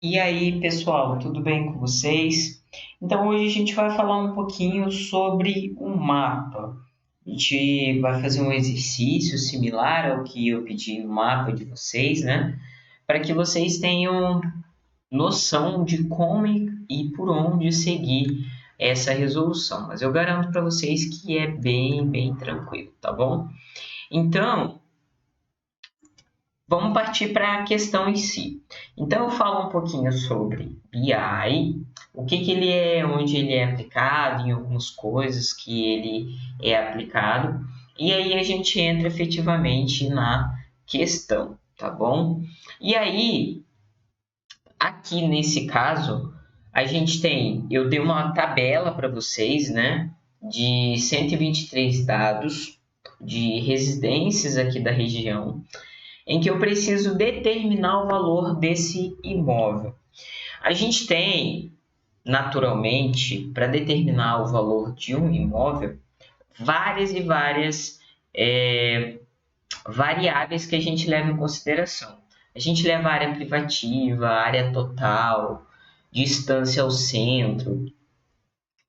E aí, pessoal, tudo bem com vocês? Então, hoje a gente vai falar um pouquinho sobre um mapa. A gente vai fazer um exercício similar ao que eu pedi no mapa de vocês, né? Para que vocês tenham noção de como e por onde seguir essa resolução. Mas eu garanto para vocês que é bem tranquilo, tá bom? Então, vamos partir para a questão em si. Então, eu falo um pouquinho sobre BI, o que ele é, onde ele é aplicado, em algumas coisas que ele é aplicado, e aí a gente entra efetivamente na questão, tá bom? E aí, aqui nesse caso, a gente tem, eu dei uma tabela para vocês, né, de 123 dados de residências aqui da região, em que eu preciso determinar o valor desse imóvel. A gente tem, naturalmente, para determinar o valor de um imóvel, várias e várias variáveis que a gente leva em consideração. A gente leva a área privativa, a área total, distância ao centro,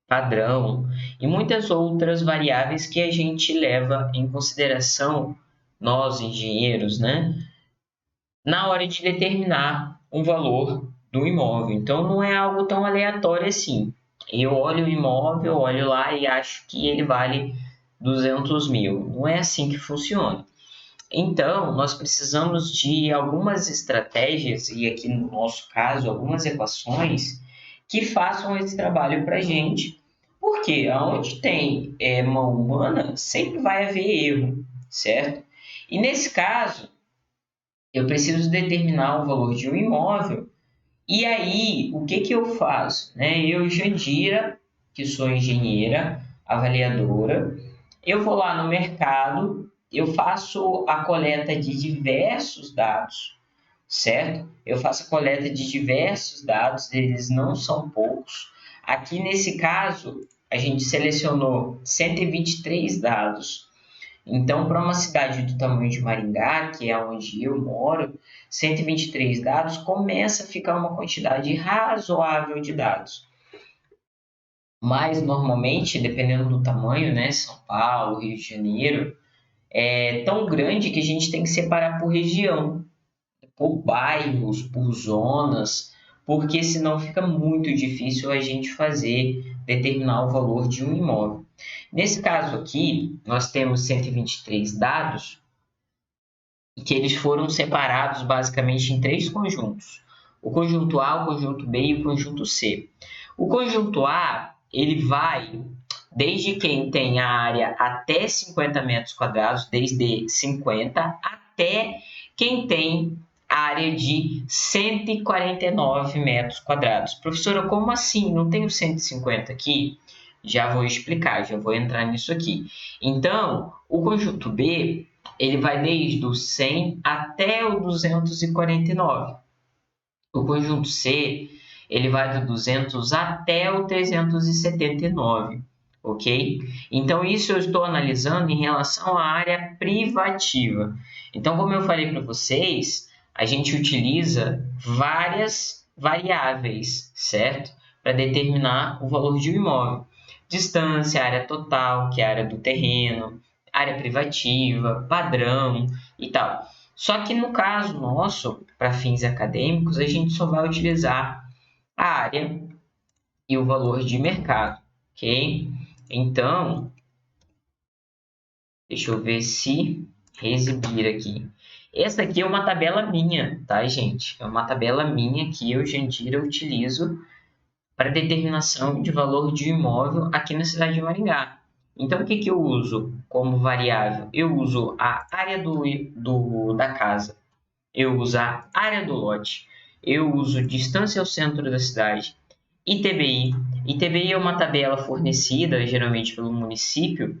padrão e muitas outras variáveis que a gente leva em consideração, nós engenheiros, né? Na hora de determinar um valor do imóvel. Então, não é algo tão aleatório assim. Eu olho o imóvel, olho lá e acho que ele vale 200 mil. Não é assim que funciona. Então, nós precisamos de algumas estratégias, e aqui no nosso caso, algumas equações, que façam esse trabalho para a gente. Porque onde tem mão humana, sempre vai haver erro, certo? E nesse caso, eu preciso determinar o valor de um imóvel. E aí, o que eu faço? Né? Eu, Jandira, que sou engenheira, avaliadora, eu vou lá no mercado, eu faço a coleta de diversos dados, certo? Eu faço a coleta de diversos dados, eles não são poucos. Aqui nesse caso, a gente selecionou 123 dados. Então, para uma cidade do tamanho de Maringá, que é onde eu moro, 123 dados começa a ficar uma quantidade razoável de dados. Mas, normalmente, dependendo do tamanho, né, São Paulo, Rio de Janeiro, é tão grande que a gente tem que separar por região, por bairros, por zonas, porque senão fica muito difícil a gente determinar o valor de um imóvel. Nesse caso aqui, nós temos 123 dados, que eles foram separados basicamente em três conjuntos: o conjunto A, o conjunto B e o conjunto C. O conjunto A, ele vai desde quem tem a área até 50 metros quadrados, desde 50, até quem tem área de 149 metros quadrados. Professora, como assim? Não tenho 150 aqui? Já vou explicar, já vou entrar nisso aqui. Então, o conjunto B, ele vai desde o 100 até o 249. O conjunto C, ele vai do 200 até o 379, ok? Então, isso eu estou analisando em relação à área privativa. Então, como eu falei para vocês, a gente utiliza várias variáveis, certo? Para determinar o valor de um imóvel. Distância, área total, que é a área do terreno, área privativa, padrão e tal. Só que no caso nosso, para fins acadêmicos, a gente só vai utilizar a área e o valor de mercado, ok? Então, deixa eu ver se exibir aqui. Essa aqui é uma tabela minha, tá, gente? É uma tabela minha que eu, Jandira, utilizo para determinação de valor de imóvel aqui na cidade de Maringá. Então, o que eu uso como variável? Eu uso a área da casa, eu uso a área do lote, eu uso distância ao centro da cidade, ITBI. ITBI é uma tabela fornecida geralmente pelo município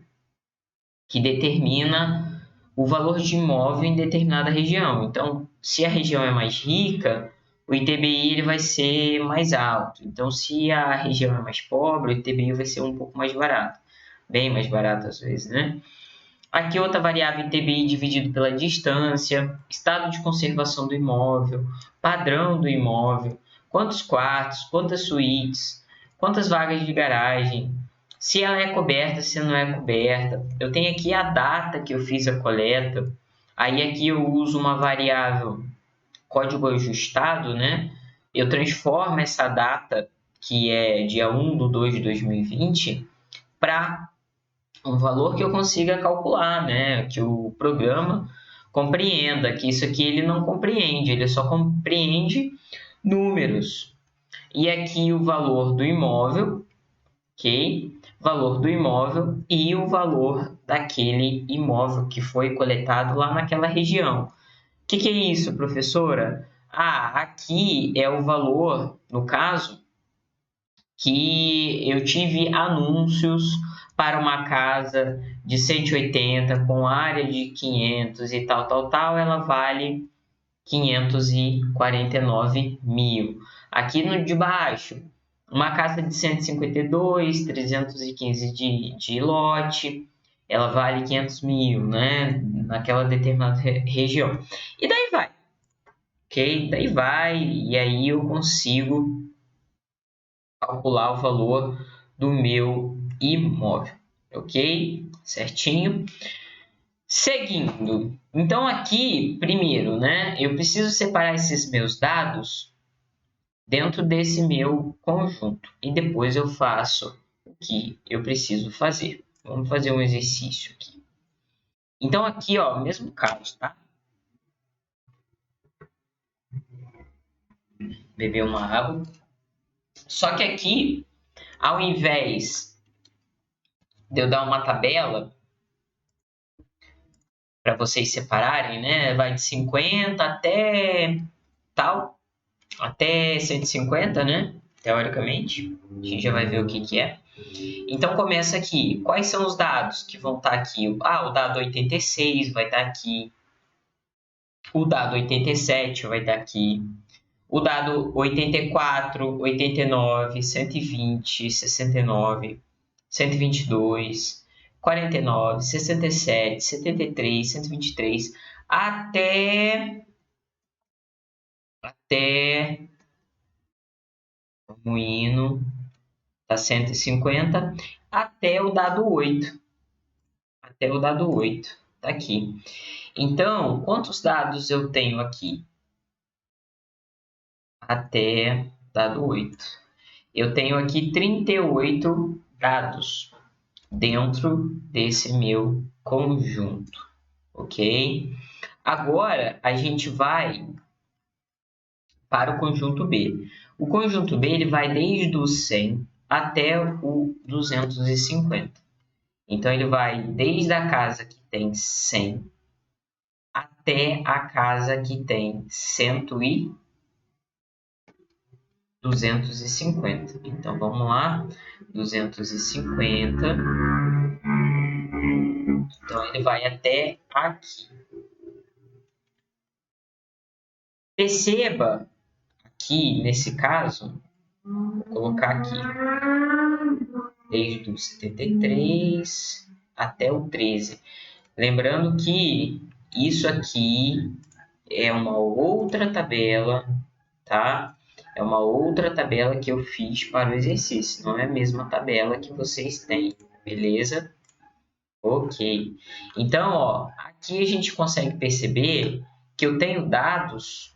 que determina o valor de imóvel em determinada região. Então, se a região é mais rica, o ITBI ele vai ser mais alto. Então, se a região é mais pobre, o ITBI vai ser um pouco mais barato. Bem mais barato às vezes, né? Aqui outra variável ITBI dividido pela distância, estado de conservação do imóvel, padrão do imóvel, quantos quartos, quantas suítes, quantas vagas de garagem, se ela é coberta, se não é coberta. Eu tenho aqui a data que eu fiz a coleta. Aí aqui eu uso uma variável código ajustado, né? Eu transformo essa data, que é dia 1/2/2020, para um valor que eu consiga calcular, né? Que o programa compreenda, que isso aqui ele não compreende, ele só compreende números. E aqui o valor do imóvel, ok? Valor do imóvel e o valor daquele imóvel que foi coletado lá naquela região. O que é isso, professora? Aqui é o valor, no caso, que eu tive anúncios para uma casa de 180 com área de 500 e tal, ela vale 549 mil. Aqui no de baixo, uma casa de 152, 315 de lote, ela vale 500 mil, né? Naquela determinada região. E daí vai, ok? Daí vai, e aí eu consigo calcular o valor do meu imóvel, ok? Certinho. Seguindo, então aqui, primeiro, né, eu preciso separar esses meus dados dentro desse meu conjunto e depois eu faço o que eu preciso fazer. Vamos fazer um exercício aqui. Então aqui, ó, mesmo caso, tá? Beber uma água. Só que aqui, ao invés de eu dar uma tabela para vocês separarem, né? Vai de 50 até tal, até 150, né? Teoricamente. A gente já vai ver o que é. Então, começa aqui. Quais são os dados que vão estar aqui? O dado 86 vai estar aqui. O dado 87 vai estar aqui. O dado 84, 89, 120, 69, 122, 49, 67, 73, 123, até o hino tá 150, até o dado 8. Até o dado 8, tá aqui. Então, quantos dados eu tenho aqui? Até dado 8. Eu tenho aqui 38 dados dentro desse meu conjunto, ok? Agora, a gente vai para o conjunto B. O conjunto B ele vai desde o 100 até o 250. Então, ele vai desde a casa que tem 100 até a casa que tem 100 e 250. Então, vamos lá. 250. Então, ele vai até aqui. Perceba aqui, nesse caso, vou colocar aqui, desde o 73 até o 13. Lembrando que isso aqui é uma outra tabela, tá? É uma outra tabela que eu fiz para o exercício, não é a mesma tabela que vocês têm, beleza? Ok. Então, ó, aqui a gente consegue perceber que eu tenho dados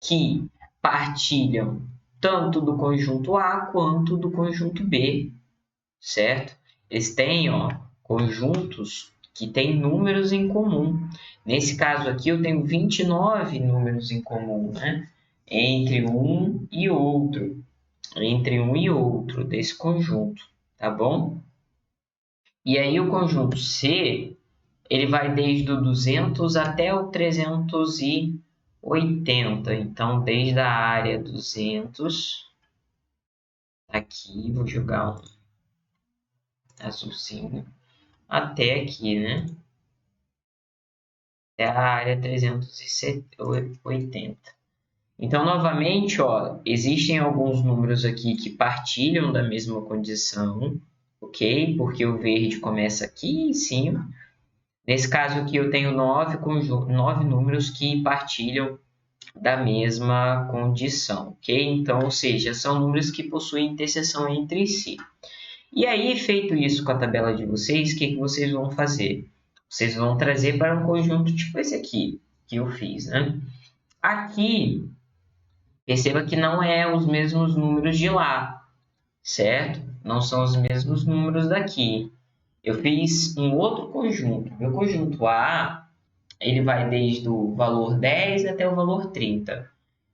que partilham tanto do conjunto A quanto do conjunto B, certo? Eles têm, ó, conjuntos que têm números em comum. Nesse caso aqui, eu tenho 29 números em comum, né? Entre um e outro. Entre um e outro desse conjunto, tá bom? E aí o conjunto C, ele vai desde o 200 até o 380. Então, desde a área 200, aqui, vou jogar um azulzinho, até aqui, né? Até a área 380. Então, novamente, ó, existem alguns números aqui que partilham da mesma condição, ok? Porque o verde começa aqui em cima. Nesse caso aqui, eu tenho 9 números que partilham da mesma condição, ok? Então, ou seja, são números que possuem interseção entre si. E aí, feito isso com a tabela de vocês, o que vocês vão fazer? Vocês vão trazer para um conjunto tipo esse aqui, que eu fiz, né? Aqui, perceba que não é os mesmos números de lá, certo? Não são os mesmos números daqui. Eu fiz um outro conjunto. Meu conjunto A, ele vai desde o valor 10 até o valor 30.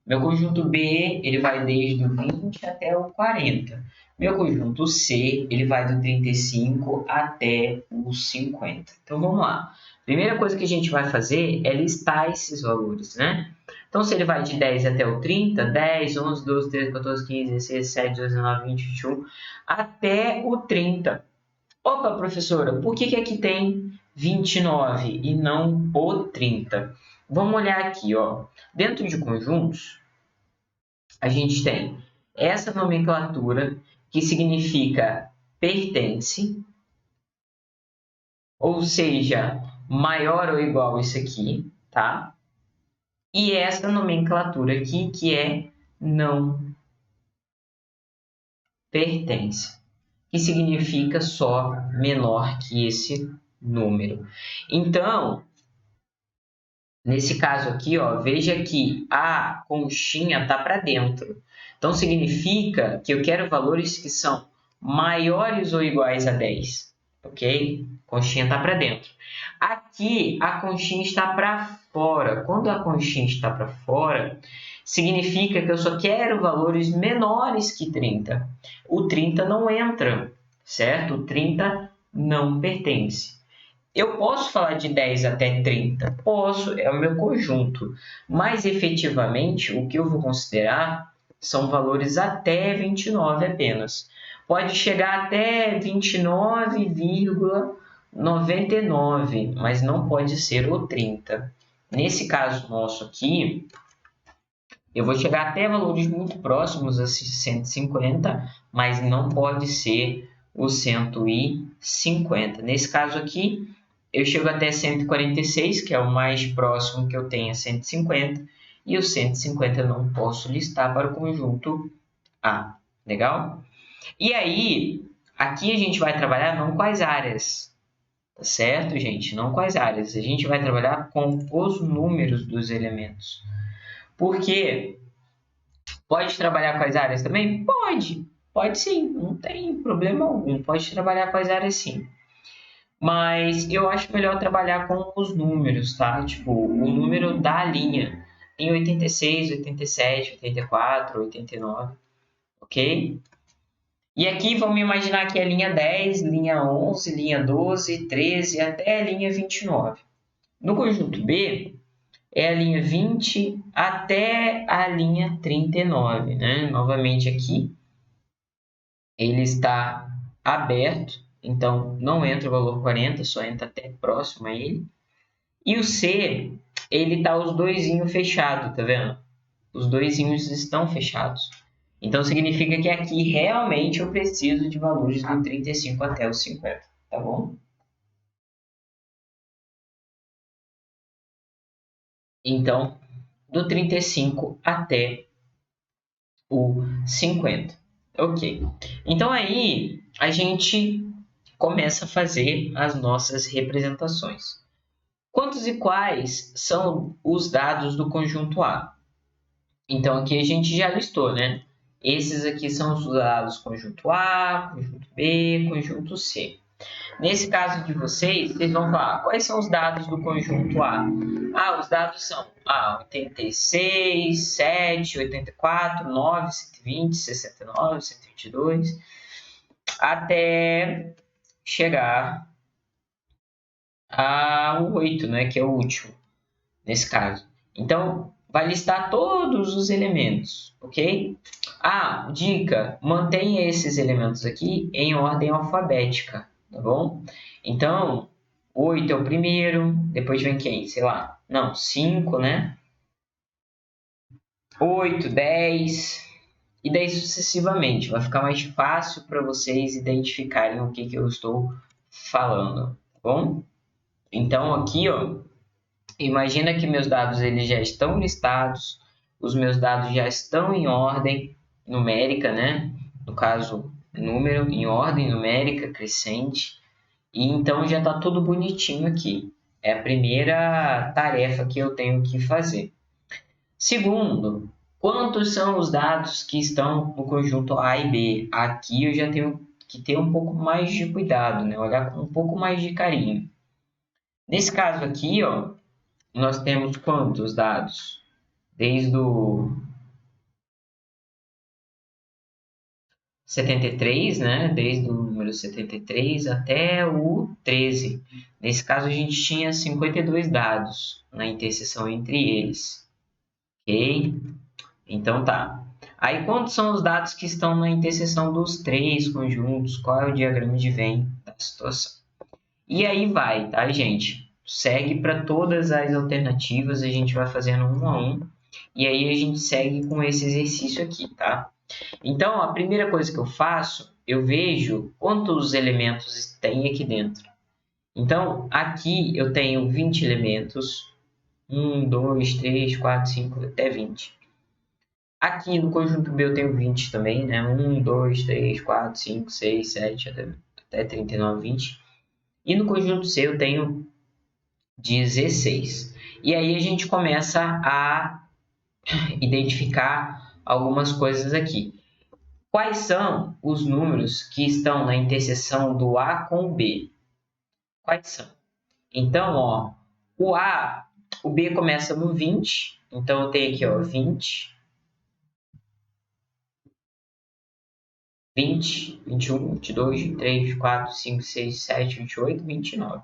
Meu conjunto B, ele vai desde o 20 até o 40. Meu conjunto C, ele vai do 35 até o 50. Então, vamos lá. Primeira coisa que a gente vai fazer é listar esses valores, né? Então, se ele vai de 10 até o 30, 10, 11, 12, 13, 14, 15, 16, 17, 18, 19, 20, 21, até o 30. Opa, professora, por que aqui tem 29 e não o 30? Vamos olhar aqui, ó. Dentro de conjuntos, a gente tem essa nomenclatura que significa pertence, ou seja, maior ou igual a isso aqui, tá? E essa nomenclatura aqui que é não pertence, que significa só menor que esse número. Então, nesse caso aqui, ó, veja que a conchinha está para dentro. Então, significa que eu quero valores que são maiores ou iguais a 10. Ok? Conchinha está para dentro. Aqui, a conchinha está para fora. Quando a conchinha está para fora, significa que eu só quero valores menores que 30. O 30 não entra, certo? O 30 não pertence. Eu posso falar de 10 até 30? Posso, é o meu conjunto. Mas, efetivamente, o que eu vou considerar são valores até 29 apenas. Pode chegar até 29,99, mas não pode ser o 30. Nesse caso nosso aqui, eu vou chegar até valores muito próximos a 150, mas não pode ser o 150. Nesse caso aqui, eu chego até 146, que é o mais próximo que eu tenho a 150, e o 150 eu não posso listar para o conjunto A. Legal? E aí, aqui a gente vai trabalhar não com as áreas, tá certo, gente? Não com as áreas. A gente vai trabalhar com os números dos elementos. Por quê? Pode trabalhar com as áreas também? Pode sim, não tem problema algum. Pode trabalhar com as áreas sim. Mas eu acho melhor trabalhar com os números, tá? Tipo, o número da linha em 86, 87, 84, 89, ok? E aqui vamos imaginar que é linha 10, linha 11, linha 12, 13 até a linha 29. No conjunto B, é a linha 20 até a linha 39, né? Novamente aqui, ele está aberto, então não entra o valor 40, só entra até próximo a ele. E o C, ele tá os doisinhos fechados, tá vendo? Os doisinhos estão fechados. Então, significa que aqui realmente eu preciso de valores do 35 até o 50, tá bom? Então, do 35 até o 50. Ok. Então, aí a gente começa a fazer as nossas representações. Quantos e quais são os dados do conjunto A? Então, aqui a gente já listou, né? Esses aqui são os dados conjunto A, conjunto B, conjunto C. Nesse caso de vocês, vocês vão falar quais são os dados do conjunto A. Ah, os dados são 86, 7, 84, 9, 120, 69, 122, até chegar ao 8, né, que é o último, nesse caso. Então, vai listar todos os elementos, ok? Dica, mantenha esses elementos aqui em ordem alfabética, tá bom? Então, 8 é o primeiro, depois vem quem? Sei lá, não, 5, né? 8, 10, e daí sucessivamente. Vai ficar mais fácil para vocês identificarem o que eu estou falando, tá bom? Então, aqui, ó, imagina que meus dados eles já estão listados, os meus dados já estão em ordem numérica, né? No caso, número em ordem numérica crescente. E então já está tudo bonitinho aqui. É a primeira tarefa que eu tenho que fazer. Segundo, quantos são os dados que estão no conjunto A e B? Aqui eu já tenho que ter um pouco mais de cuidado, né? Olhar com um pouco mais de carinho. Nesse caso aqui, ó, nós temos quantos dados? Desde o 73, né? Desde o número 73 até o 13. Nesse caso, a gente tinha 52 dados na interseção entre eles. Ok? Então tá. Aí, quantos são os dados que estão na interseção dos três conjuntos? Qual é o diagrama de Venn da situação? E aí vai, tá, gente? Segue para todas as alternativas, a gente vai fazendo um a um. E aí a gente segue com esse exercício aqui, tá? Então, a primeira coisa que eu faço, eu vejo quantos elementos tem aqui dentro. Então, aqui eu tenho 20 elementos. 1, 2, 3, 4, 5, até 20. Aqui no conjunto B eu tenho 20 também, né? 1, 2, 3, 4, 5, 6, 7, até 39, 20. E no conjunto C eu tenho 16. E aí a gente começa a identificar algumas coisas aqui. Quais são os números que estão na interseção do A com o B? Quais são? Então, ó, o B começa no 20. Então, eu tenho aqui, ó, 20, 20, 21, 22, 23, 24, 5, 6, 7, 28, 29.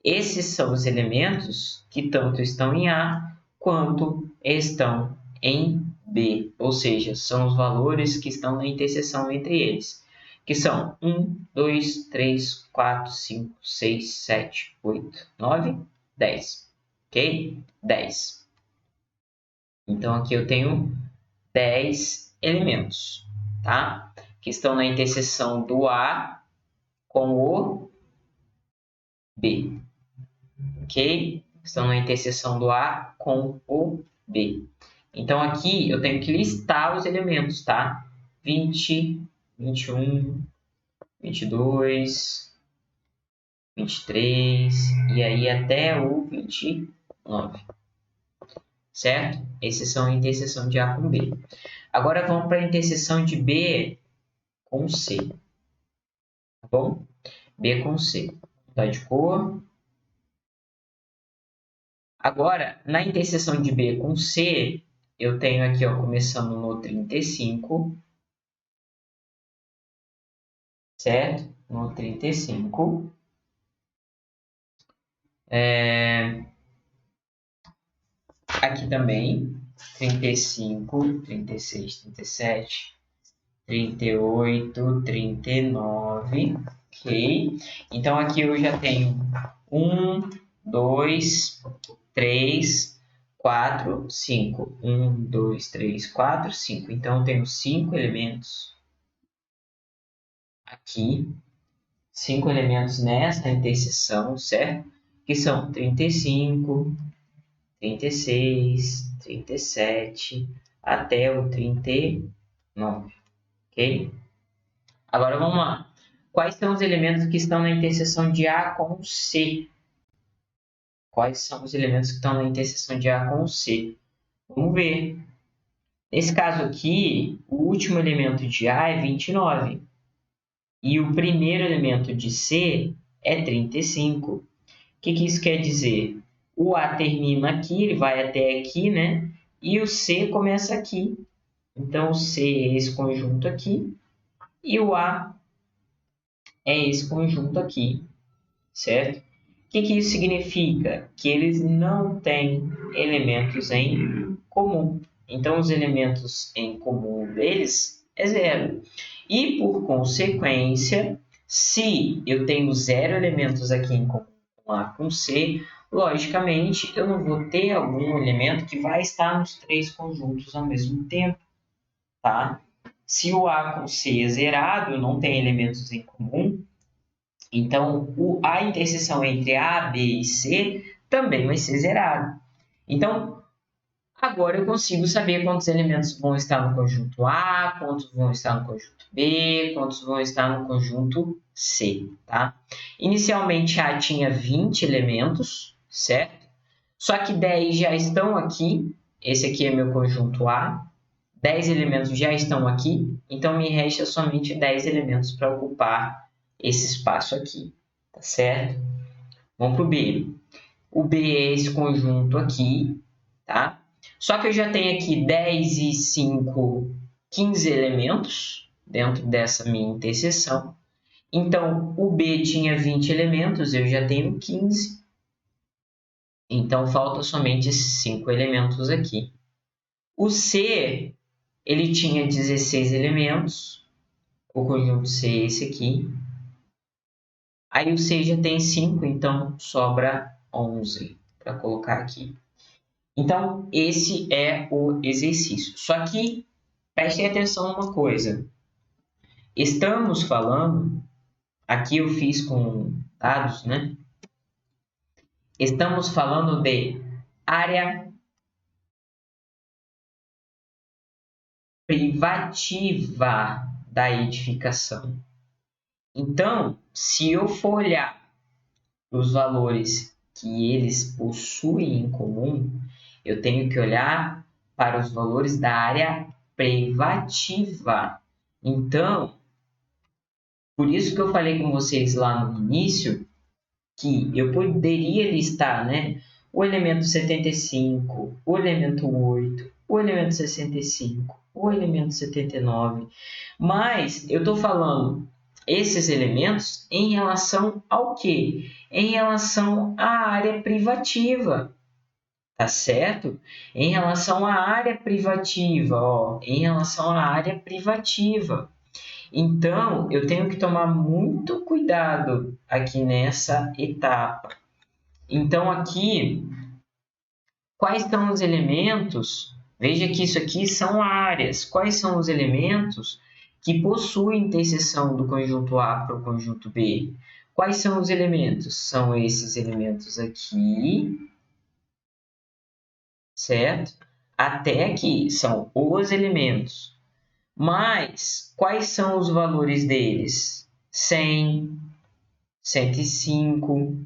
Esses são os elementos que tanto estão em A quanto estão em B, ou seja, são os valores que estão na interseção entre eles, que são 1, 2, 3, 4, 5, 6, 7, 8, 9, 10. Ok? 10. Então, aqui eu tenho 10 elementos, tá? Que estão na interseção do A com o B. Ok? Estão na interseção do A com o B. Então, aqui eu tenho que listar os elementos, tá? 20, 21, 22, 23 e aí até o 29. Certo? Esses são a interseção de A com B. Agora vamos para a interseção de B com C. Tá bom? B com C. Tá de cor. Agora, na interseção de B com C, eu tenho aqui, ó, começando no 35, certo? No 35. Aqui também, 35, 36, 37, 38, 39, ok? Então, aqui eu já tenho 1, 2, 3, 4, 5. 1, 2, 3, 4, 5. Então, eu tenho 5 elementos aqui, 5 elementos nesta interseção, certo? Que são 35, 36, 37, até o 39, ok? Agora, vamos lá. Quais são os elementos que estão na interseção de A com C? Quais são os elementos que estão na interseção de A com C? Vamos ver. Nesse caso aqui, o último elemento de A é 29. E o primeiro elemento de C é 35. O que isso quer dizer? O A termina aqui, ele vai até aqui, né? E o C começa aqui. Então, o C é esse conjunto aqui. E o A é esse conjunto aqui, certo? O que isso significa? Que eles não têm elementos em comum. Então, os elementos em comum deles é zero. E, por consequência, se eu tenho 0 elementos aqui em comum com A com C, logicamente, eu não vou ter algum elemento que vai estar nos 3 conjuntos ao mesmo tempo, tá? Se o A com C é zerado, não tem elementos em comum, então a interseção entre A, B e C também vai ser zerado. Então, Agora eu consigo saber quantos elementos vão estar no conjunto A, quantos vão estar no conjunto B, quantos vão estar no conjunto C, tá? Inicialmente A tinha 20 elementos, certo? Só que 10 já estão aqui. Esse aqui é meu conjunto A. 10 elementos já estão aqui, então me resta somente 10 elementos para ocupar esse espaço aqui, tá certo? Vamos para o B. O B é esse conjunto aqui, tá? Só que eu já tenho aqui 10 e 5, 15 elementos dentro dessa minha interseção. Então, o B tinha 20 elementos, eu já tenho 15. Então, falta somente 5 elementos aqui. O C, ele tinha 16 elementos. O conjunto C é esse aqui. Aí o C já tem 5, então sobra 11 para colocar aqui. Então, esse é o exercício. Só que prestem atenção numa coisa. Estamos falando, aqui eu fiz com dados, né? Estamos falando de área privativa da edificação. Então, se eu for olhar os valores que eles possuem em comum, eu tenho que olhar para os valores da área privativa. Então, por isso que eu falei com vocês lá no início que eu poderia listar, né, o elemento 75, o elemento 8, o elemento 65, o elemento 79, mas eu estou falando esses elementos em relação ao quê? Em relação à área privativa, tá certo? Em relação à área privativa, ó, em relação à área privativa. Então, eu tenho que tomar muito cuidado aqui nessa etapa. Então, aqui, quais são os elementos? Veja que isso aqui são áreas. Quais são os elementos que possuem interseção do conjunto A para o conjunto B? Quais são os elementos? São esses elementos aqui, certo? Até aqui são os elementos. Mas quais são os valores deles? 100, 105,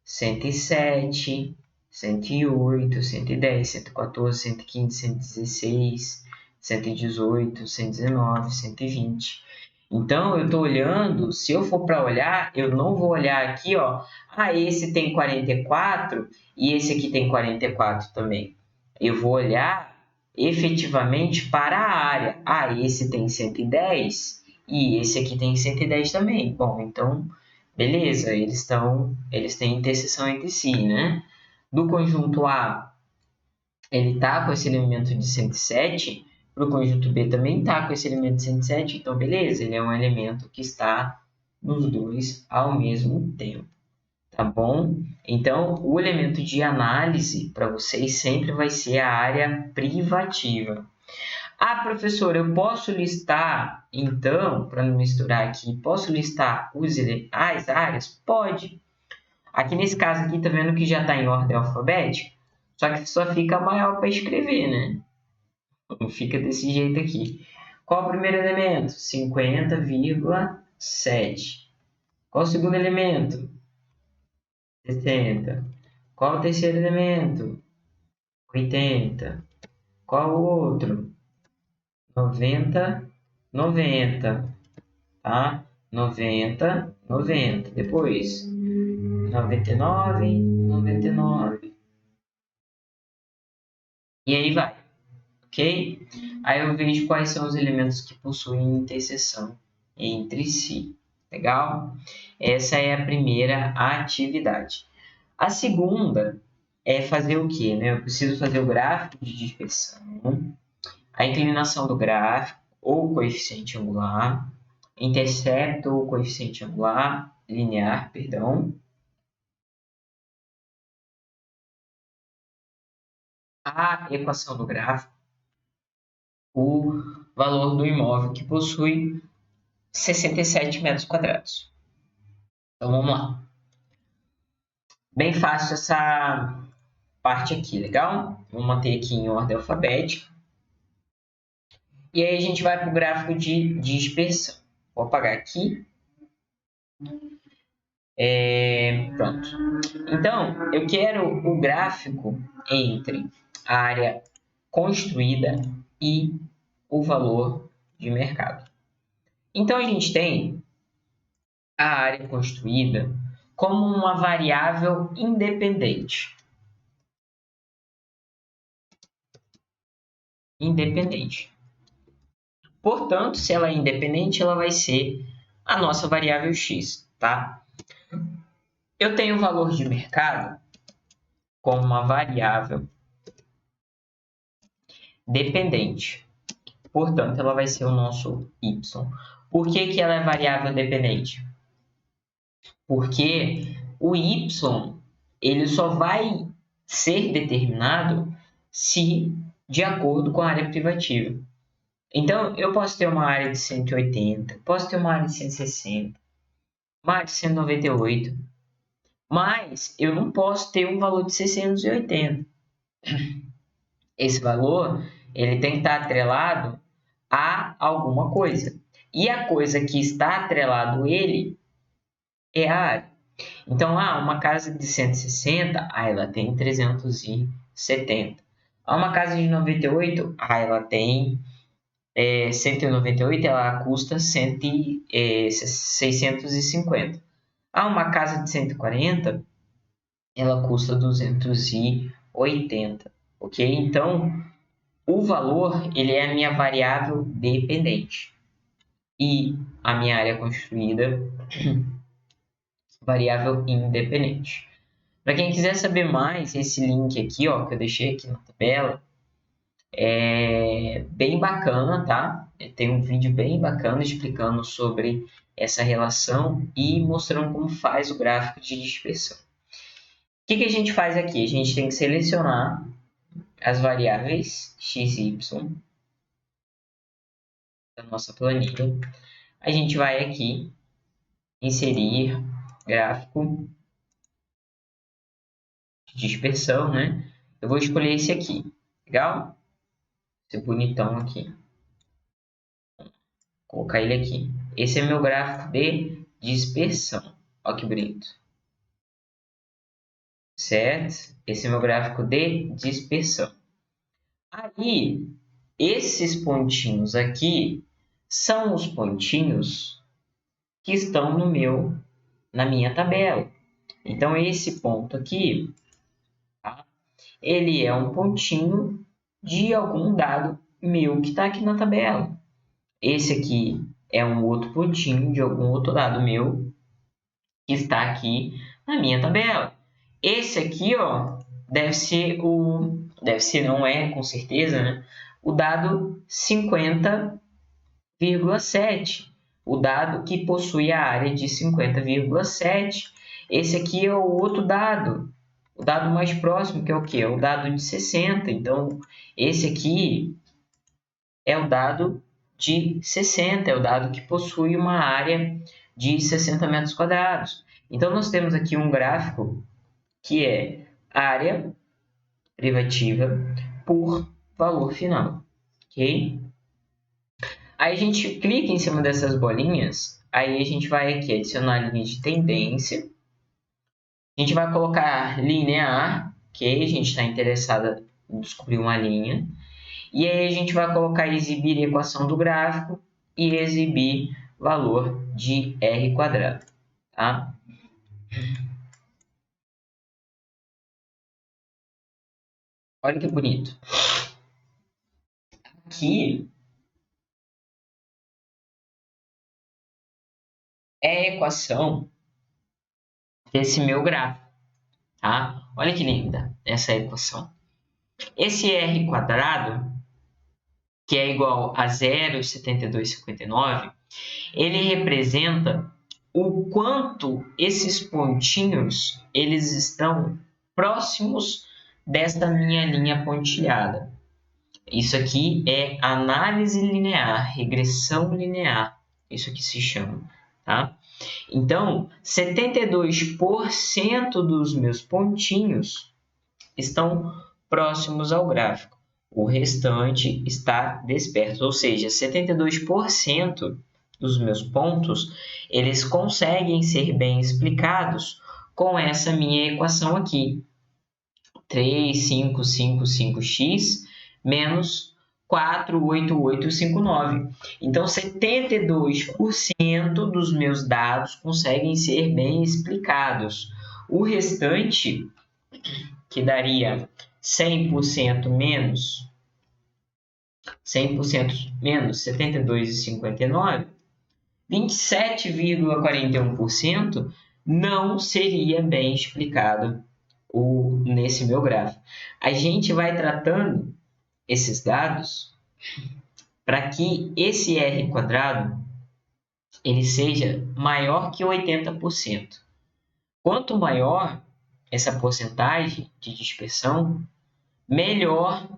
107, 108, 110, 114, 115, 116, 118, 119, 120. Então, eu estou olhando, se eu for para olhar, eu não vou olhar aqui, ó, esse tem 44 e esse aqui tem 44 também. Eu vou olhar efetivamente para a área. Esse tem 110 e esse aqui tem 110 também. Bom, então, beleza, eles têm interseção entre si, né? Do conjunto A, ele está com esse elemento de 107, para o conjunto B também está com esse elemento de 107, então beleza, ele é um elemento que está nos dois ao mesmo tempo, tá bom? Então, o elemento de análise para vocês sempre vai ser a área privativa. Professor, eu posso listar, então, para não misturar aqui, posso listar as áreas? Pode. Aqui nesse caso aqui, tá vendo que já está em ordem alfabética? Só que só fica maior para escrever, né? Não fica desse jeito aqui. Qual o primeiro elemento? 50,7. Qual o segundo elemento? 60. Qual o terceiro elemento? 80. Qual o outro? 90, 90. Tá? 90, 90. Depois, 99, 99. E aí vai, ok? Aí eu vejo quais são os elementos que possuem interseção entre si. Legal? Essa é a primeira atividade. A segunda é fazer o quê? Né? Eu preciso fazer o gráfico de dispersão, a inclinação do gráfico, ou coeficiente angular, intercepto ou coeficiente angular, linear, perdão, a equação do gráfico, o valor do imóvel que possui 67 metros quadrados. Então vamos lá. Bem fácil essa parte aqui, legal? Vou manter aqui em ordem alfabética. E aí a gente vai para o gráfico de dispersão. Vou apagar aqui. Pronto. Então, eu quero o gráfico entre a área construída e o valor de mercado. Então, a gente tem a área construída como uma variável independente. Portanto, se ela é independente, ela vai ser a nossa variável x, tá? Eu tenho o valor de mercado como uma variável dependente. Portanto, ela vai ser o nosso y. Por que ela é variável dependente? Porque o y ele só vai ser determinado se de acordo com a área privativa. Então, eu posso ter uma área de 180, posso ter uma área de 160, uma área de 198, mas eu não posso ter um valor de 680. Esse valor ele tem que estar atrelado a alguma coisa. E a coisa que está atrelado a ele é a área. Então, uma casa de 160, ela tem 370. Uma casa de 98, ela tem 198, ela custa 650. Uma casa de 140, ela custa 280, ok? Então, o valor ele é a minha variável dependente e a minha área construída variável independente. Para quem quiser saber mais, esse link aqui, ó, que eu deixei aqui na tabela, é bem bacana, tá? Tem um vídeo bem bacana explicando sobre essa relação e mostrando como faz o gráfico de dispersão. O que a gente faz aqui? A gente tem que selecionar as variáveis x e y da nossa planilha. A gente vai aqui, inserir gráfico de dispersão, né? Eu vou escolher esse aqui, legal? Esse bonitão aqui. Vou colocar ele aqui. Esse é meu gráfico de dispersão. Olha que bonito. Certo? Esse é meu gráfico de dispersão. Aí, esses pontinhos aqui são os pontinhos que estão na minha tabela. Então, esse ponto aqui, tá? Ele é um pontinho de algum dado meu que está aqui na tabela. Esse aqui é um outro pontinho de algum outro dado meu que está aqui na minha tabela. Esse aqui, ó, deve ser, não é, com certeza, né? O dado 50,7. O dado que possui a área de 50,7. Esse aqui é o outro dado. O dado mais próximo, que é o quê? É o dado de 60. Então, esse aqui é o dado de 60. É o dado que possui uma área de 60 metros quadrados. Então, nós temos aqui um gráfico que é área privativa por valor final, ok? Aí a gente clica em cima dessas bolinhas, aí a gente vai aqui adicionar linha de tendência, a gente vai colocar linear, ok? A gente está interessado em descobrir uma linha, e aí a gente vai colocar exibir equação do gráfico e exibir valor de R quadrado, tá? Olha que bonito. Aqui é a equação desse meu gráfico, tá? Olha que linda essa equação. Esse R quadrado, que é igual a 0,7259, ele representa o quanto esses pontinhos eles estão próximos desta minha linha pontilhada. Isso aqui é análise linear, regressão linear, isso aqui se chama, tá? Então, 72% dos meus pontinhos estão próximos ao gráfico. O restante está disperso, ou seja, 72% dos meus pontos, eles conseguem ser bem explicados com essa minha equação aqui. 3,555x menos 4,8859. Então, 72% dos meus dados conseguem ser bem explicados. O restante, que daria 100% menos 72,59, 27,41% não seria bem explicado nesse meu gráfico. A gente vai tratando esses dados para que esse R quadrado ele seja maior que 80%. Quanto maior essa porcentagem de dispersão, melhor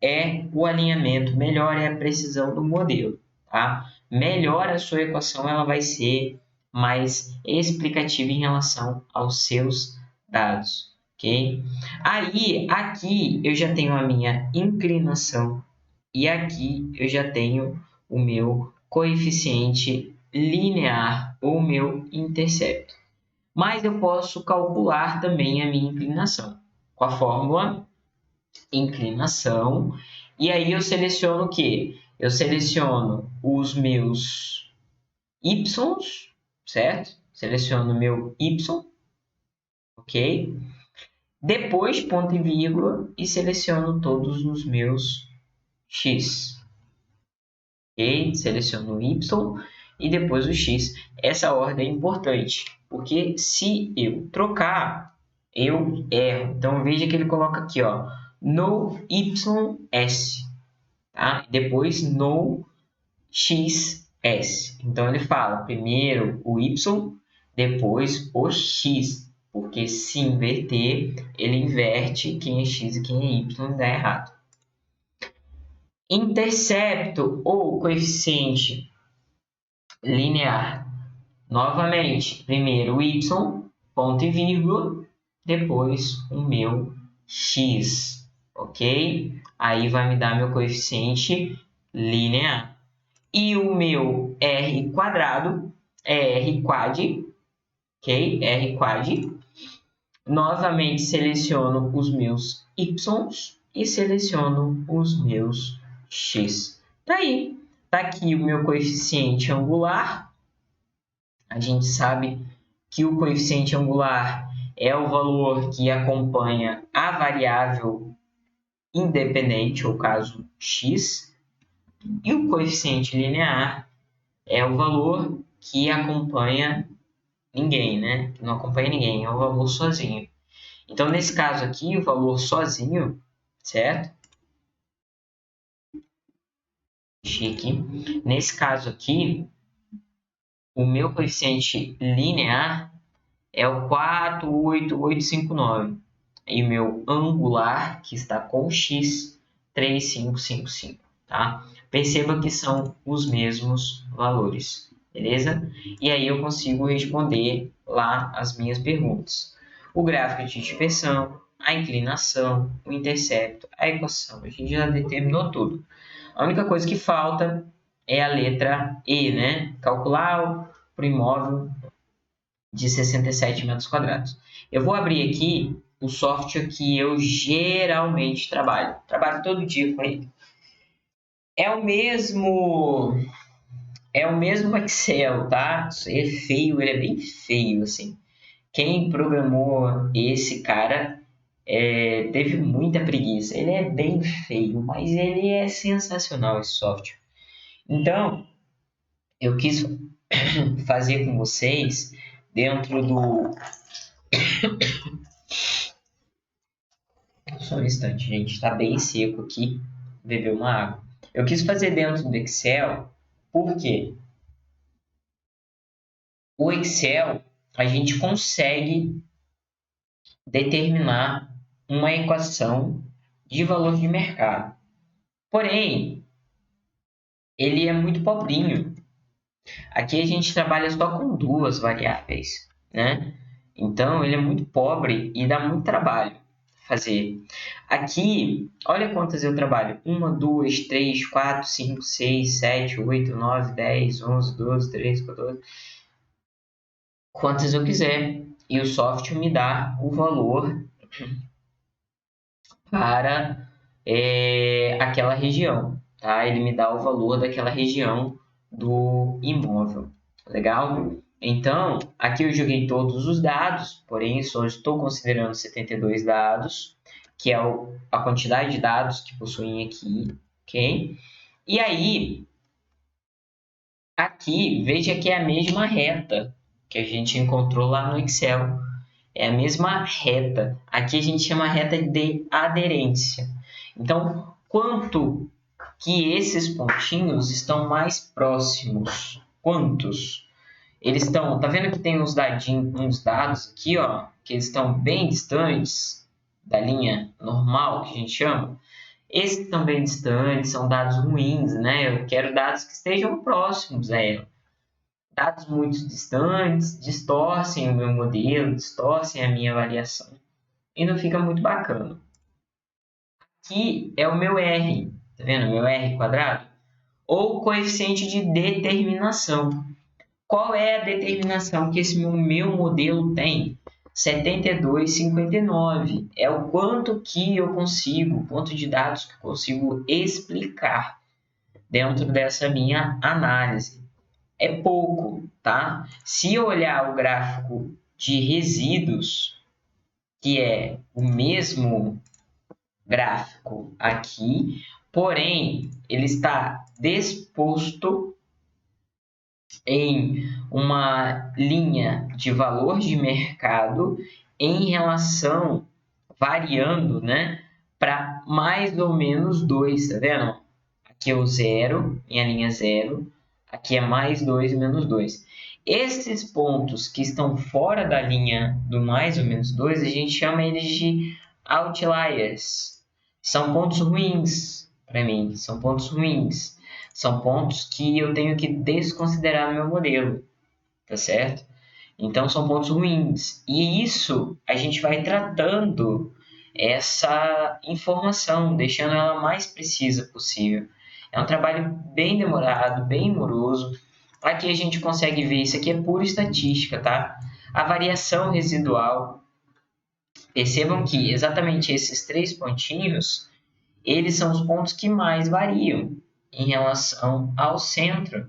é o alinhamento, melhor é a precisão do modelo, tá? Melhor a sua equação ela vai ser mais explicativa em relação aos seus dados, ok? Aí, aqui eu já tenho a minha inclinação e aqui eu já tenho o meu coeficiente linear ou meu intercepto. Mas eu posso calcular também a minha inclinação com a fórmula inclinação. E aí eu seleciono o quê? Eu seleciono os meus y, certo? Seleciono o meu y, ok? Depois ponto e vírgula e seleciono todos os meus x. Ok? Seleciono o y e depois o x. Essa ordem é importante, porque se eu trocar, eu erro. Então veja que ele coloca aqui, ó, no ys, tá? Depois no xs. Então ele fala primeiro o y, depois o x, porque se inverter, ele inverte quem é x e quem é y e dá errado. Intercepto ou coeficiente linear. Novamente, primeiro o y, ponto e vírgula, depois o meu x, ok? Aí vai me dar meu coeficiente linear. E o meu r quadrado é r quad, ok? R quad. Novamente seleciono os meus y e seleciono os meus x. Daí, tá aqui o meu coeficiente angular. A gente sabe que o coeficiente angular é o valor que acompanha a variável independente, ou caso x, e o coeficiente linear é o valor que acompanha ninguém, né? Que não acompanha ninguém, é o valor sozinho. Então, nesse caso aqui, o valor sozinho, certo? Aqui. Nesse caso aqui, o meu coeficiente linear é o 48859. E o meu angular, que está com x, 3555, tá? Perceba que são os mesmos valores, beleza? E aí eu consigo responder lá as minhas perguntas. O gráfico de dispersão, a inclinação, o intercepto, a equação. A gente já determinou tudo. A única coisa que falta é a letra E, né? Calcular para o imóvel de 67 metros quadrados. Eu vou abrir aqui o software que eu geralmente trabalho. Trabalho todo dia com ele. É o mesmo Excel, tá? Ele é feio, ele é bem feio, assim. Quem programou esse cara teve muita preguiça. Ele é bem feio, mas ele é sensacional, esse software. Então, eu quis fazer com vocês dentro do... Só um instante, gente. Está bem seco aqui. Vou beber uma água. Eu quis fazer dentro do Excel, porque o Excel a gente consegue determinar uma equação de valor de mercado. Porém, ele é muito pobrinho. Aqui a gente trabalha só com duas variáveis, né? Então, ele é muito pobre e dá muito trabalho. fazer. Aqui, olha quantas eu trabalho. 1, 2, 3, 4, 5, 6, 7, 8, 9, 10, 11, 12, 13, 14. Quantas eu quiser. E o software me dá o valor para aquela região. Tá? Ele me dá o valor daquela região do imóvel. Legal? Então, aqui eu joguei todos os dados, porém só estou considerando 72 dados, que é a quantidade de dados que possuem aqui, ok? E aí, aqui, veja que é a mesma reta que a gente encontrou lá no Excel. É a mesma reta. Aqui a gente chama reta de aderência. Então, quanto que esses pontinhos estão mais próximos? Quantos? Eles estão, tá vendo que tem uns dados aqui, ó, que eles estão bem distantes da linha normal, que a gente chama. Esses estão bem distantes, são dados ruins, né? Eu quero dados que estejam próximos a ela. Dados muito distantes distorcem o meu modelo, distorcem a minha avaliação e não fica muito bacana. Aqui é o meu R, tá vendo? Meu R quadrado, ou coeficiente de determinação. Qual é a determinação que esse meu modelo tem? 72,59 é o quanto que eu consigo, quanto de dados que eu consigo explicar dentro dessa minha análise. É pouco, tá? Se eu olhar o gráfico de resíduos, que é o mesmo gráfico aqui, porém ele está disposto em uma linha de valor de mercado em relação, variando, né, para mais ou menos 2, tá vendo? Aqui é o zero, minha linha zero, aqui é mais 2 e menos 2. Esses pontos que estão fora da linha do mais ou menos 2, a gente chama eles de outliers. São pontos ruins para mim, são pontos ruins. São pontos que eu tenho que desconsiderar no meu modelo, tá certo? Então, são pontos ruins. E isso a gente vai tratando essa informação, deixando ela mais precisa possível. É um trabalho bem demorado, bem moroso. Aqui a gente consegue ver, isso aqui é pura estatística, tá? A variação residual. Percebam que exatamente esses 3 pontinhos, eles são os pontos que mais variam em relação ao centro,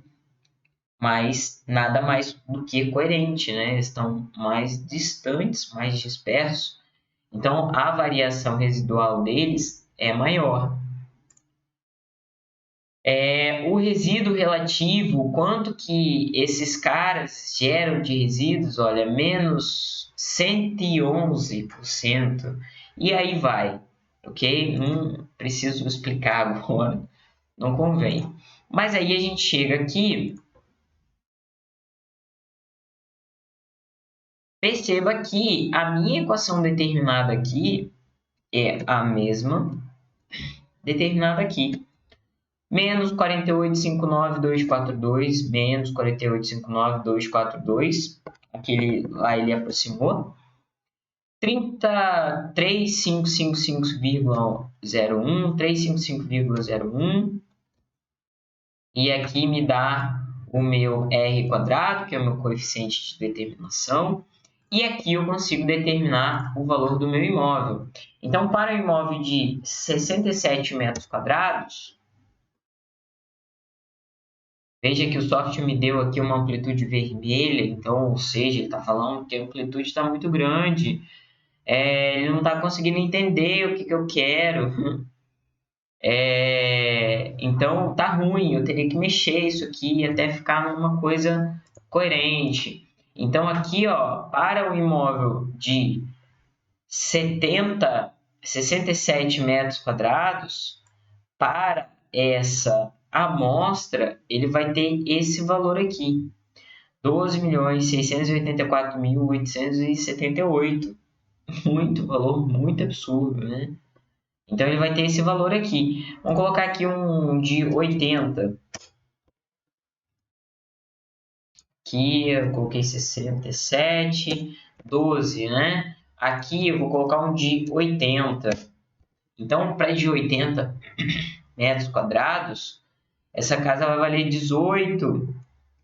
mas nada mais do que coerente, né? Eles estão mais distantes, mais dispersos, então a variação residual deles é maior. O resíduo relativo, quanto que esses caras geram de resíduos? Olha, menos 111%. E aí vai, ok? Não preciso explicar agora, não convém. Mas aí a gente chega aqui, perceba que a minha equação determinada aqui é a mesma determinada aqui. Menos 48,59242, menos 48,59242, aquele lá ele aproximou. 35555,01, 355,01. E aqui me dá o meu R quadrado, que é o meu coeficiente de determinação. E aqui eu consigo determinar o valor do meu imóvel. Então, para um imóvel de 67 metros quadrados, veja que o software me deu aqui uma amplitude vermelha, então, ou seja, ele está falando que a amplitude está muito grande, ele não está conseguindo entender o que eu quero. Então, tá ruim, eu teria que mexer isso aqui até ficar numa coisa coerente. Então, aqui, ó, para um imóvel de 67 metros quadrados, para essa amostra, ele vai ter esse valor aqui, 12.684.878. Muito valor, muito absurdo, né? Então, ele vai ter esse valor aqui. Vamos colocar aqui um de 80. Aqui eu coloquei 67, 12, né? aqui eu vou colocar um de 80. Então, um prédio de 80 metros quadrados, essa casa vai valer 18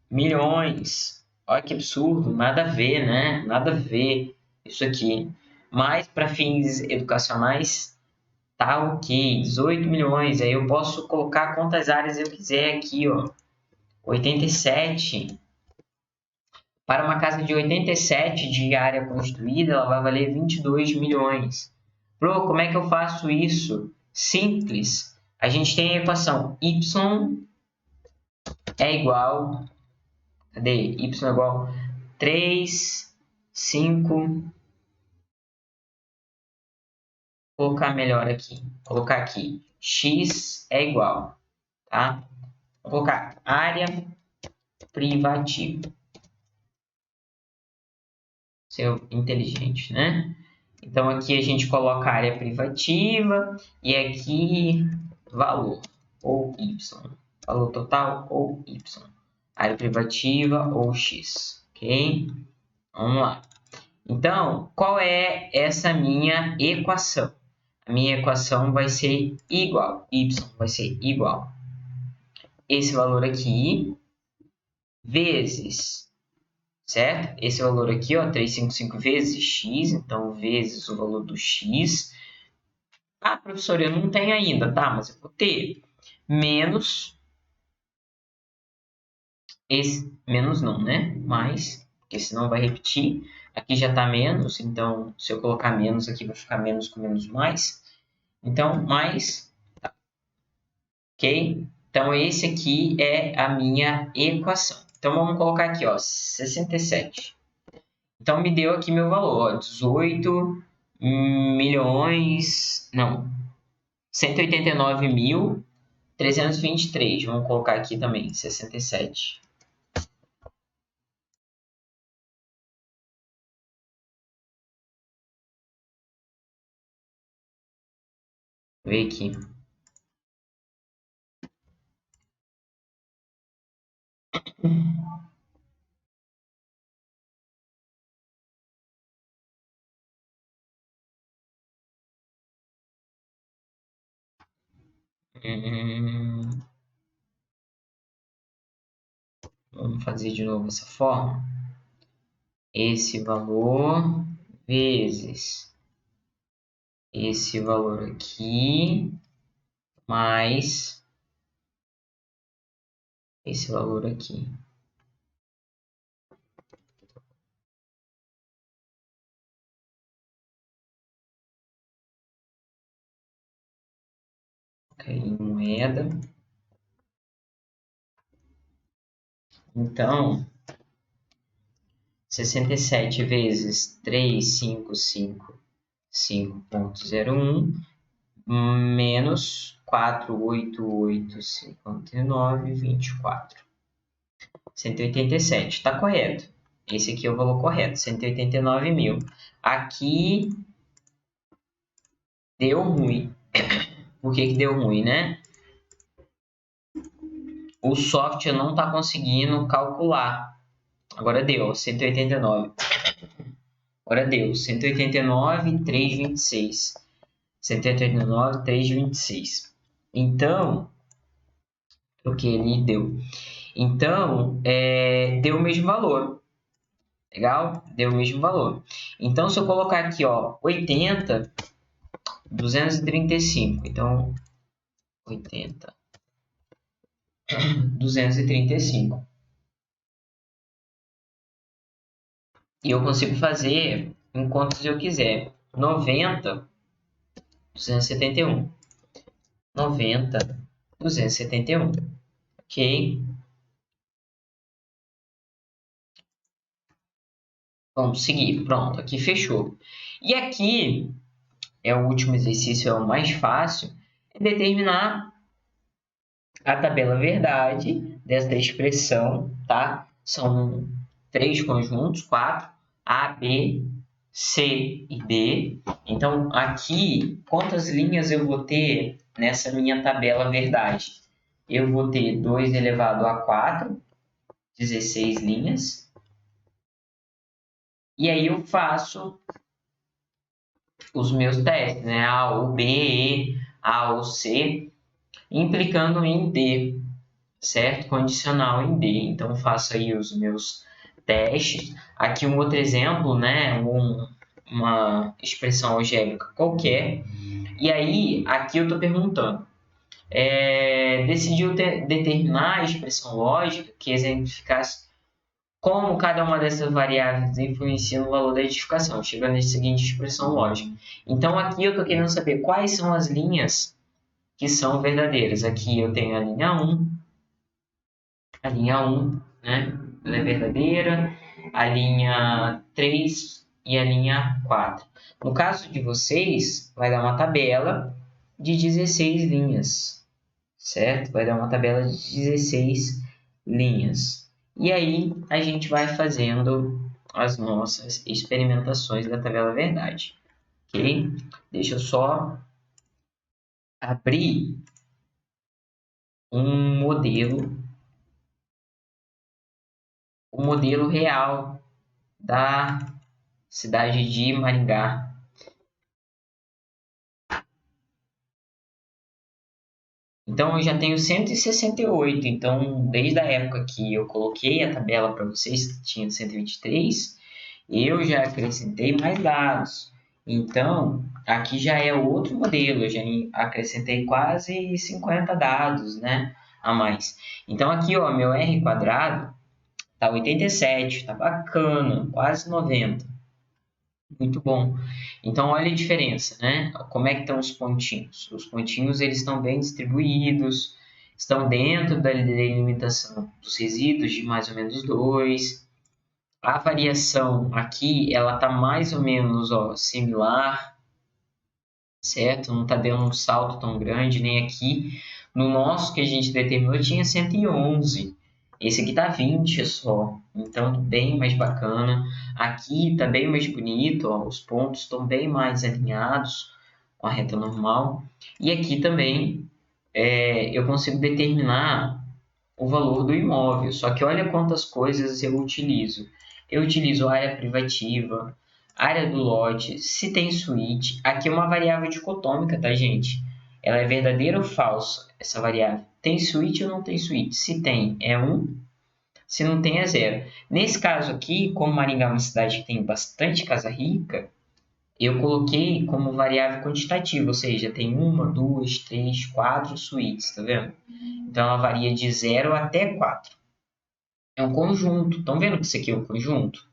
milhões. Olha que absurdo, nada a ver, né? Nada a ver isso aqui. Mas, para fins educacionais, tá ok, 18 milhões. Aí eu posso colocar quantas áreas eu quiser aqui, ó. 87. Para uma casa de 87 de área construída, ela vai valer 22 milhões. Pro, como é que eu faço isso? Simples. A gente tem a equação y é igual... Cadê? Y é igual 3, 5... Vou colocar melhor aqui. Vou colocar aqui. X é igual. Tá? Vou colocar área privativa. Ser inteligente, né? Então, aqui a gente coloca a área privativa e aqui valor, ou Y. Valor total, ou Y. Área privativa, ou X. Ok? Vamos lá. Então, qual é essa minha equação? A minha equação vai ser igual. Y vai ser igual. Esse valor aqui, vezes... Certo? Esse valor aqui, ó, 355 vezes x, então vezes o valor do x. Ah, professor, eu não tenho ainda, tá? Mas eu vou ter. Menos esse, menos não, né? Mais, porque senão vai repetir. Aqui já tá menos, então se eu colocar menos aqui, vai ficar menos com menos mais. Então, mais, tá. Ok? Então, esse aqui é a minha equação. Então, vamos colocar aqui, ó, 67. Então, me deu aqui meu valor, ó, 18 milhões... Não, 189.323. Vamos colocar aqui também, 67. Vou ver aqui. Vamos fazer de novo essa forma. Esse valor vezes esse valor aqui, mais esse valor aqui. Ok, moeda. Então, 67 vezes 355,5.01 menos 488,59,24. 187. Está correto. Esse aqui é o valor correto, 189 mil. Aqui deu ruim. Por que deu ruim, né? O software não está conseguindo calcular. Agora deu, 189. Agora deu, 189,326. 189,326. Então, o que ele deu? Então, deu o mesmo valor. Legal? Deu o mesmo valor. Então, se eu colocar aqui, ó, 80, 235. Então, 80, 235. E eu consigo fazer em quantos eu quiser. 90, 271. 90, 271. Ok? Vamos seguir. Pronto, aqui fechou. E aqui é o último exercício, é o mais fácil, é determinar a tabela verdade desta expressão, tá? São 3 conjuntos, 4, A, B, C e D. Então, aqui, quantas linhas eu vou ter nessa minha tabela verdade? Eu vou ter 2 elevado a 4, 16 linhas. E aí eu faço os meus testes, né? A, ou B, E, A ou C, implicando em D, certo? Condicional em D. Então, faço aí os meus testes. Aqui um outro exemplo, né? Uma expressão algébrica qualquer. E aí, aqui eu estou perguntando. Decidiu determinar a expressão lógica que exemplificasse como cada uma dessas variáveis influencia no valor da edificação, chegando à seguinte expressão lógica. Então, aqui eu estou querendo saber quais são as linhas que são verdadeiras. Aqui eu tenho a linha 1, né? Ela é verdadeira, a linha 3 e a linha 4. No caso de vocês, vai dar uma tabela de 16 linhas, certo? Vai dar uma tabela de 16 linhas. E aí a gente vai fazendo as nossas experimentações da tabela verdade, ok? Deixa eu só abrir um modelo, o modelo real da cidade de Maringá. Então, eu já tenho 168. Então, desde a época que eu coloquei a tabela para vocês, que tinha 123, eu já acrescentei mais dados. Então, aqui já é outro modelo. Eu já acrescentei quase 50 dados, né, a mais. Então, aqui, ó, meu R quadrado está 87, está bacana, quase 90. Muito bom. Então, olha a diferença, né? Como é que estão os pontinhos? Os pontinhos eles estão bem distribuídos, estão dentro da delimitação dos resíduos de mais ou menos 2. A variação aqui, ela está mais ou menos similar, certo? Não está dando um salto tão grande, nem aqui. No nosso que a gente determinou tinha 111. Esse aqui tá 20 só, então bem mais bacana. Aqui tá bem mais bonito, ó, os pontos estão bem mais alinhados com a reta normal. E aqui também eu consigo determinar o valor do imóvel. Só que olha quantas coisas eu utilizo. Eu utilizo área privativa, área do lote, se tem suíte. Aqui é uma variável dicotômica, tá, gente? Ela é verdadeira ou falsa, essa variável. Tem suíte ou não tem suíte? Se tem, é 1. Se não tem, é 0. Nesse caso aqui, como Maringá é uma cidade que tem bastante casa rica, eu coloquei como variável quantitativa, ou seja, tem 1, 2, 3, 4 suítes, tá vendo? Então, ela varia de 0 até 4. É um conjunto. Estão vendo que isso aqui é um conjunto?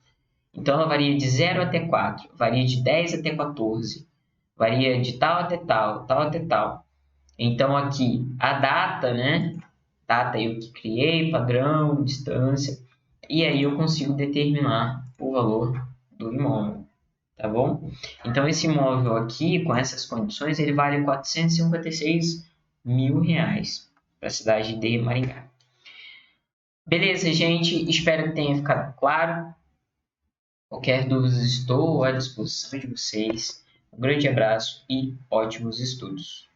Então, ela varia de 0 até 4, varia de 10 até 14, varia de tal até tal, tal até tal. Então, aqui, a data, né? Data eu que criei, padrão, distância. E aí eu consigo determinar o valor do imóvel, tá bom? Então, esse imóvel aqui, com essas condições, ele vale R$ 456 mil para a cidade de Maringá. Beleza, gente? Espero que tenha ficado claro. Qualquer dúvida, estou à disposição de vocês. Um grande abraço e ótimos estudos.